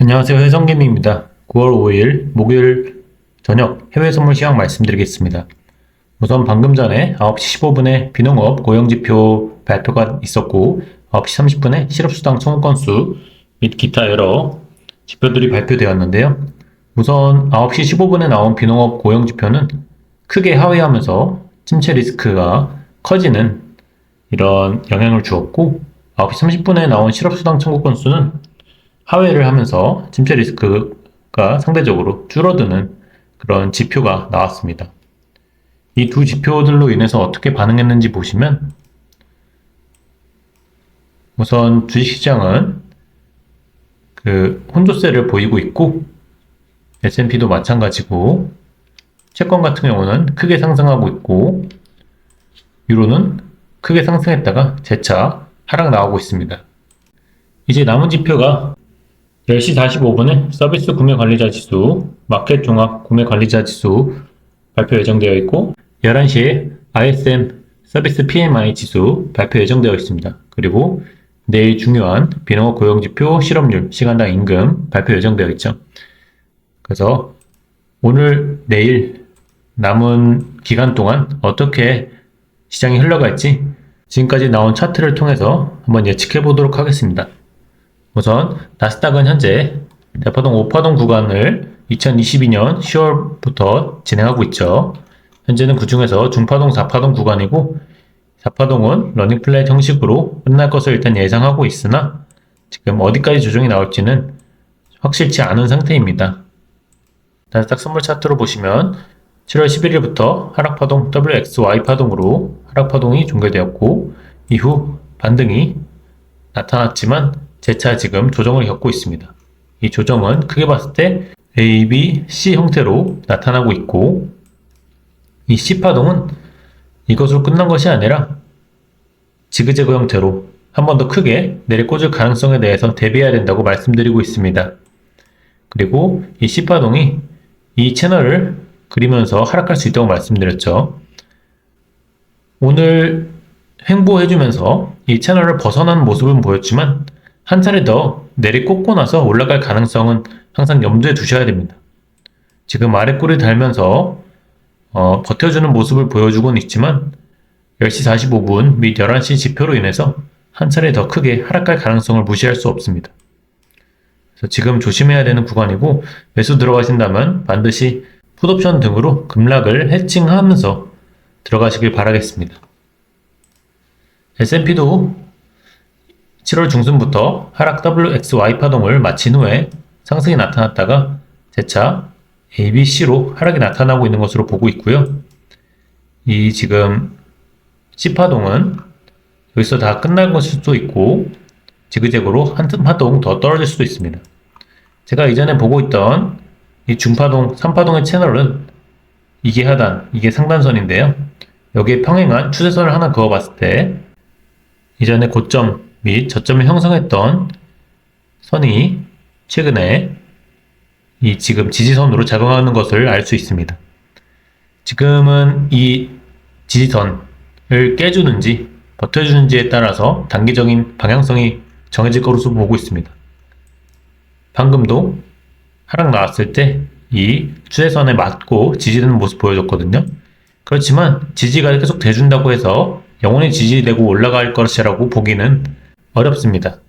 안녕하세요. 회성개미입니다. 9월 5일 목요일 저녁 해외 선물 시황 말씀드리겠습니다. 우선 방금 전에 9시 15분에 비농업 고용지표 발표가 있었고 9시 30분에 실업수당 청구 건수 및 기타 여러 지표들이 발표되었는데요. 우선 9시 15분에 나온 비농업 고용지표는 크게 하회하면서 침체 리스크가 커지는 이런 영향을 주었고 9시 30분에 나온 실업수당 청구 건수는 하회를 하면서 침체 리스크가 상대적으로 줄어드는 그런 지표가 나왔습니다. 이 두 지표들로 인해서 어떻게 반응했는지 보시면 우선 주식시장은 혼조세를 보이고 있고 S&P도 마찬가지고 채권 같은 경우는 크게 상승하고 있고 유로는 크게 상승했다가 재차 하락 나오고 있습니다. 이제 남은 지표가 10시 45분에 서비스 구매 관리자 지수, 마켓 종합 구매 관리자 지수 발표 예정되어 있고 11시에 ISM 서비스 PMI 지수 발표 예정되어 있습니다. 그리고 내일 중요한 비농업 고용지표, 실업률, 시간당 임금 발표 예정되어 있죠. 그래서 오늘, 내일 남은 기간 동안 어떻게 시장이 흘러갈지 지금까지 나온 차트를 통해서 한번 예측해 보도록 하겠습니다. 우선 나스닥은 현재 대파동 5파동 구간을 2022년 10월부터 진행하고 있죠. 현재는 그 중에서 중파동 4파동 구간이고 4파동은 러닝플랫 형식으로 끝날 것을 일단 예상하고 있으나 지금 어디까지 조정이 나올지는 확실치 않은 상태입니다. 나스닥 선물 차트로 보시면 7월 11일부터 하락파동 WXY파동으로 하락파동이 종결되었고 이후 반등이 나타났지만 재차 지금 조정을 겪고 있습니다. 이 조정은 크게 봤을 때 A, B, C 형태로 나타나고 있고 이 C파동은 이것으로 끝난 것이 아니라 지그재그 형태로 한 번 더 크게 내리꽂을 가능성에 대해서 대비해야 된다고 말씀드리고 있습니다. 그리고 이 C파동이 이 채널을 그리면서 하락할 수 있다고 말씀드렸죠. 오늘 횡보해주면서 이 채널을 벗어나는 모습은 보였지만 한 차례 더 내리꽂고 나서 올라갈 가능성은 항상 염두에 두셔야 됩니다. 지금 아래 꼴이 달면서 버텨주는 모습을 보여주고는 있지만 10시 45분 및 11시 지표로 인해서 한 차례 더 크게 하락할 가능성을 무시할 수 없습니다. 그래서 지금 조심해야 되는 구간이고 매수 들어가신다면 반드시 풋옵션 등으로 급락을 해칭하면서 들어가시길 바라겠습니다. S&P도 7월 중순부터 하락 WXY 파동을 마친 후에 상승이 나타났다가 재차 ABC로 하락이 나타나고 있는 것으로 보고 있고요. 이 지금 C파동은 여기서 다 끝날 것일 수도 있고 지그재그로 한 파동 더 떨어질 수도 있습니다. 제가 이전에 보고 있던 이 중파동, 3파동의 채널은 이게 하단, 이게 상단선인데요. 여기에 평행한 추세선을 하나 그어봤을 때 이전에 고점 및 저점을 형성했던 선이 최근에 이 지금 지지선으로 작용하는 것을 알 수 있습니다. 지금은 이 지지선을 깨주는지 버텨주는지에 따라서 단기적인 방향성이 정해질 것으로 보고 있습니다. 방금도 하락 나왔을 때 이 추세선에 맞고 지지되는 모습 보여줬거든요. 그렇지만 지지가 계속 돼준다고 해서 영원히 지지되고 올라갈 것이라고 보기는 어렵습니다.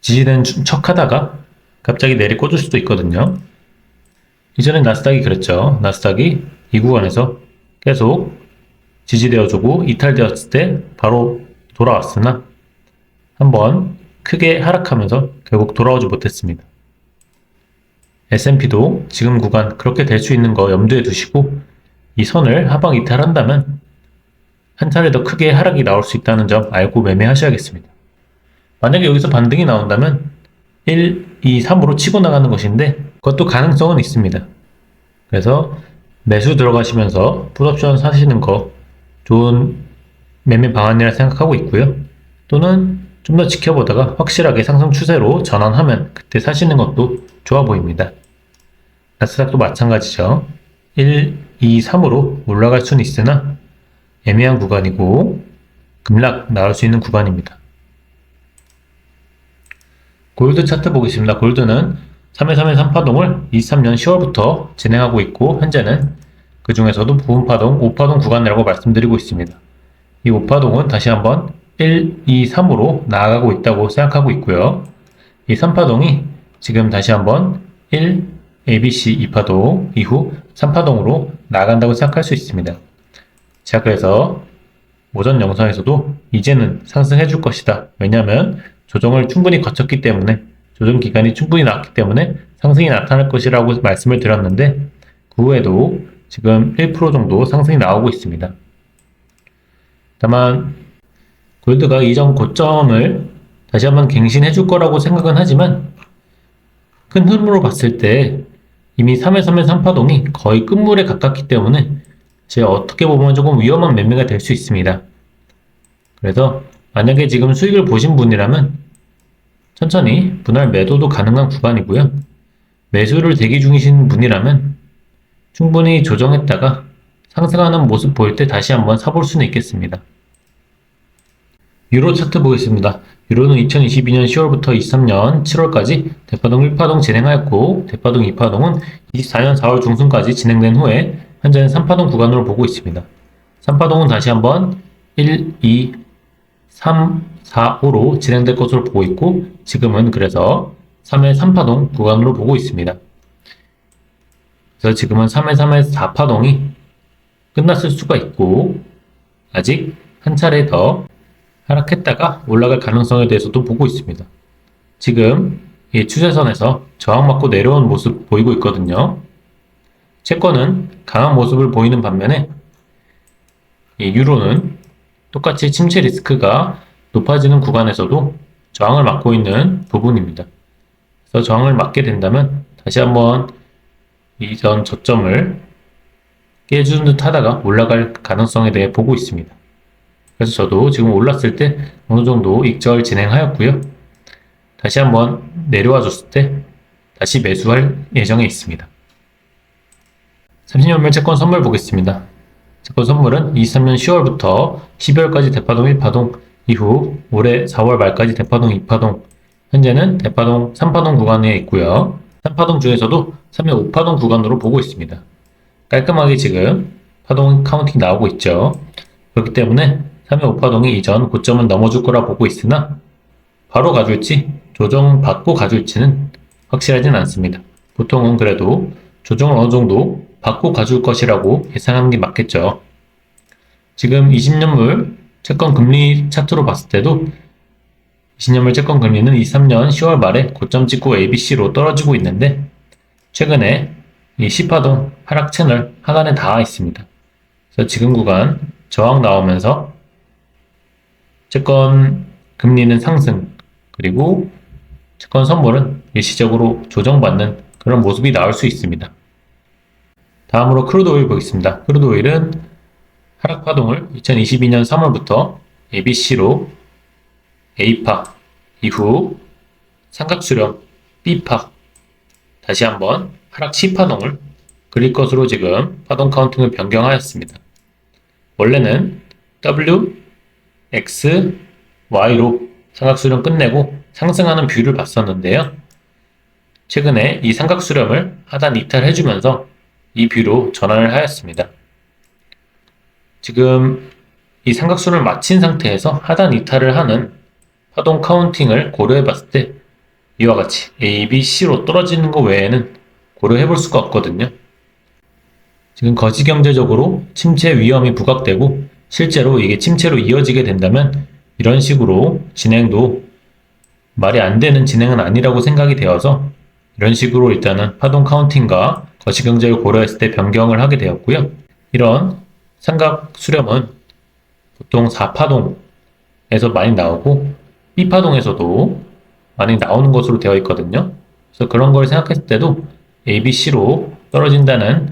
지지된 척 하다가 갑자기 내리꽂을 수도 있거든요. 이전에 나스닥이 그랬죠. 나스닥이 이 구간에서 계속 지지되어주고 이탈되었을 때 바로 돌아왔으나 한번 크게 하락하면서 결국 돌아오지 못했습니다. S&P도 지금 구간 그렇게 될 수 있는 거 염두에 두시고 이 선을 하방 이탈한다면 한 차례 더 크게 하락이 나올 수 있다는 점 알고 매매하셔야겠습니다. 만약에 여기서 반등이 나온다면 1, 2, 3으로 치고 나가는 것인데 그것도 가능성은 있습니다. 그래서 매수 들어가시면서 풋옵션 사시는 거 좋은 매매 방안이라 생각하고 있고요. 또는 좀 더 지켜보다가 확실하게 상승 추세로 전환하면 그때 사시는 것도 좋아 보입니다. 나스닥도 마찬가지죠. 1, 2, 3으로 올라갈 수는 있으나 애매한 구간이고 급락 나올 수 있는 구간입니다. 골드 차트 보겠습니다. 골드는 3회 3파동을 23년 10월부터 진행하고 있고, 현재는 그 중에서도 부분파동 5파동 구간이라고 말씀드리고 있습니다. 이 5파동은 다시 한번 1, 2, 3으로 나아가고 있다고 생각하고 있고요. 이 3파동이 지금 다시 한번 1, ABC 2파동 이후 3파동으로 나아간다고 생각할 수 있습니다. 자, 그래서 오전 영상에서도 이제는 상승해 줄 것이다. 왜냐하면 조정을 충분히 거쳤기 때문에, 조정 기간이 충분히 나왔기 때문에 상승이 나타날 것이라고 말씀을 드렸는데, 그 후에도 지금 1% 정도 상승이 나오고 있습니다. 다만 골드가 이전 고점을 다시 한번 갱신해 줄 거라고 생각은 하지만, 큰 흐름으로 봤을 때 이미 3회 3파동이 거의 끝물에 가깝기 때문에 제가 어떻게 보면 조금 위험한 매매가 될 수 있습니다. 그래서 만약에 지금 수익을 보신 분이라면 천천히 분할 매도도 가능한 구간이고요. 매수를 대기 중이신 분이라면 충분히 조정했다가 상승하는 모습 보일 때 다시 한번 사볼 수는 있겠습니다. 유로 차트 보겠습니다. 유로는 2022년 10월부터 23년 7월까지 대파동 1파동 진행하였고, 대파동 2파동은 24년 4월 중순까지 진행된 후에 현재는 3파동 구간으로 보고 있습니다. 3파동은 다시 한번 1, 2, 3, 4, 5로 진행될 것으로 보고 있고, 지금은 그래서 3회 3파동 구간으로 보고 있습니다. 그래서 지금은 3회 3회 4파동이 끝났을 수가 있고, 아직 한 차례 더 하락했다가 올라갈 가능성에 대해서도 보고 있습니다. 지금 이 추세선에서 저항받고 내려온 모습 보이고 있거든요. 채권은 강한 모습을 보이는 반면에 이 유로는 똑같이 침체 리스크가 높아지는 구간에서도 저항을 막고 있는 부분입니다. 그래서 저항을 막게 된다면 다시 한번 이전 저점을 깨주는 듯 하다가 올라갈 가능성에 대해 보고 있습니다. 그래서 저도 지금 올랐을 때 어느 정도 익절 진행하였고요. 다시 한번 내려와 줬을 때 다시 매수할 예정에 있습니다. 30년물 채권 선물 보겠습니다. 채권 선물은 23년 10월부터 12월까지 대파동 1파동, 이후 올해 4월 말까지 대파동 2파동, 현재는 대파동 3파동 구간에 있고요. 3파동 중에서도 3회 5파동 구간으로 보고 있습니다. 깔끔하게 지금 파동 카운팅 나오고 있죠. 그렇기 때문에 3회 5파동이 이전 고점은 넘어줄 거라 보고 있으나 바로 가줄지 조정받고 가줄지는 확실하진 않습니다. 보통은 그래도 조정을 어느 정도 받고 가줄 것이라고 예상하는 게 맞겠죠. 지금 20년물 채권 금리 차트로 봤을 때도 20년물 채권 금리는 23년 10월 말에 고점 찍고 ABC로 떨어지고 있는데, 최근에 이 10파동 하락 채널 하단에 닿아 있습니다. 그래서 지금 구간 저항 나오면서 채권 금리는 상승, 그리고 채권 선물은 일시적으로 조정받는 그런 모습이 나올 수 있습니다. 다음으로 크루드 오일 보겠습니다. 크루드 오일은 하락 파동을 2022년 3월부터 ABC로 A파, 이후 삼각수렴 B파, 다시 한번 하락 C파동을 그릴 것으로 지금 파동 카운팅을 변경하였습니다. 원래는 W, X, Y로 삼각수렴 끝내고 상승하는 뷰를 봤었는데요. 최근에 이 삼각수렴을 하단 이탈해주면서 이 뷰로 전환을 하였습니다. 지금 이 삼각수렴을 마친 상태에서 하단 이탈을 하는 파동 카운팅을 고려해 봤을 때 이와 같이 A, B, C로 떨어지는 것 외에는 고려해 볼 수가 없거든요. 지금 거시경제적으로 침체 위험이 부각되고 실제로 이게 침체로 이어지게 된다면 이런 식으로 진행도 말이 안 되는 진행은 아니라고 생각이 되어서 이런 식으로 일단은 파동 카운팅과 거시경제를 고려했을 때 변경을 하게 되었고요. 이런 삼각 수렴은 보통 4파동에서 많이 나오고 B파동에서도 많이 나오는 것으로 되어 있거든요. 그래서 그런 걸 생각했을 때도 ABC로 떨어진다는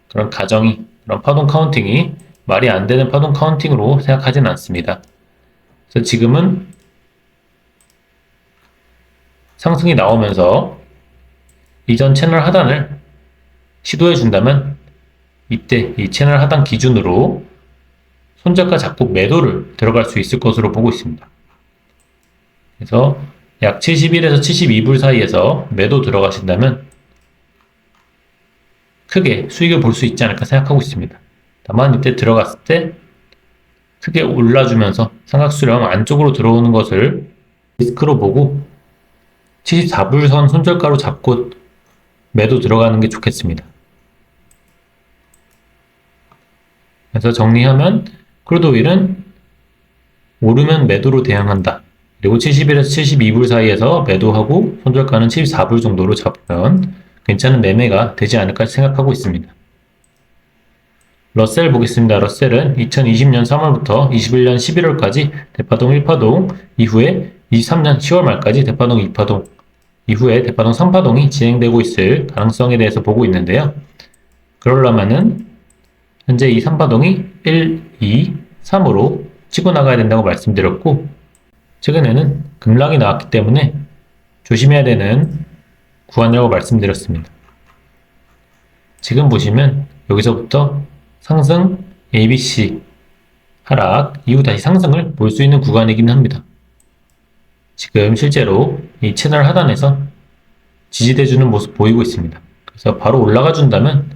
그런 가정이, 그런 파동 카운팅이 말이 안 되는 파동 카운팅으로 생각하진 않습니다. 그래서 지금은 상승이 나오면서 이전 채널 하단을 시도해 준다면 이때 이 채널 하단 기준으로 손절가 잡고 매도를 들어갈 수 있을 것으로 보고 있습니다. 그래서 약 71에서 72불 사이에서 매도 들어가신다면 크게 수익을 볼 수 있지 않을까 생각하고 있습니다. 다만 이때 들어갔을 때 크게 올라주면서 삼각수렴 안쪽으로 들어오는 것을 리스크로 보고 74불 선 손절가로 잡고 매도 들어가는 게 좋겠습니다. 그래서 정리하면 크루드 오일은 오르면 매도로 대응한다. 그리고 71에서 72불 사이에서 매도하고 손절가는 74불 정도로 잡으면 괜찮은 매매가 되지 않을까 생각하고 있습니다. 러셀 보겠습니다. 러셀은 2020년 3월부터 21년 11월까지 대파동 1파동, 이후에 23년 10월 말까지 대파동 2파동, 이후에 대파동 3파동이 진행되고 있을 가능성에 대해서 보고 있는데요. 그러려면은 현재 이 3파동이 1, 2, 3으로 치고 나가야 된다고 말씀드렸고, 최근에는 급락이 나왔기 때문에 조심해야 되는 구간이라고 말씀드렸습니다. 지금 보시면 여기서부터 상승, ABC, 하락, 이후 다시 상승을 볼 수 있는 구간이긴 합니다. 지금 실제로 이 채널 하단에서 지지대주는 모습 보이고 있습니다. 그래서 바로 올라가 준다면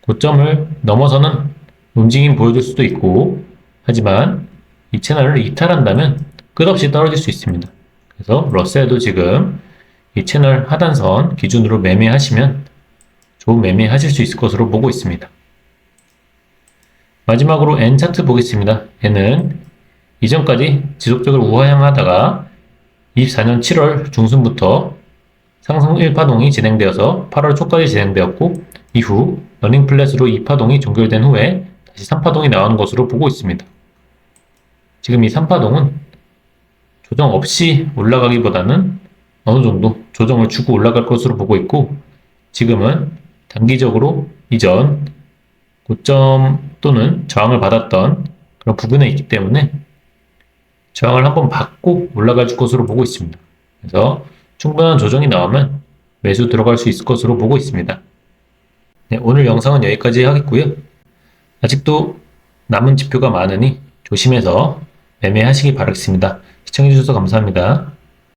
고점을 넘어서는 움직임 보여줄 수도 있고, 하지만 이 채널을 이탈한다면 끝없이 떨어질 수 있습니다. 그래서 러셀도 지금 이 채널 하단선 기준으로 매매하시면 좋은 매매 하실 수 있을 것으로 보고 있습니다. 마지막으로 N 차트 보겠습니다. N은 이전까지 지속적으로 우하향하다가 24년 7월 중순부터 상승 1파동이 진행되어서 8월 초까지 진행되었고, 이후 러닝 플랫으로 2파동이 종결된 후에 다시 3파동이 나오는 것으로 보고 있습니다. 지금 이 3파동은 조정 없이 올라가기보다는 어느 정도 조정을 주고 올라갈 것으로 보고 있고, 지금은 단기적으로 이전 고점 또는 저항을 받았던 그런 부분에 있기 때문에 저항을 한번 받고 올라갈 것으로 보고 있습니다. 그래서 충분한 조정이 나오면 매수 들어갈 수 있을 것으로 보고 있습니다. 네, 오늘 영상은 여기까지 하겠고요. 아직도 남은 지표가 많으니 조심해서 매매하시기 바라겠습니다. 시청해주셔서 감사합니다.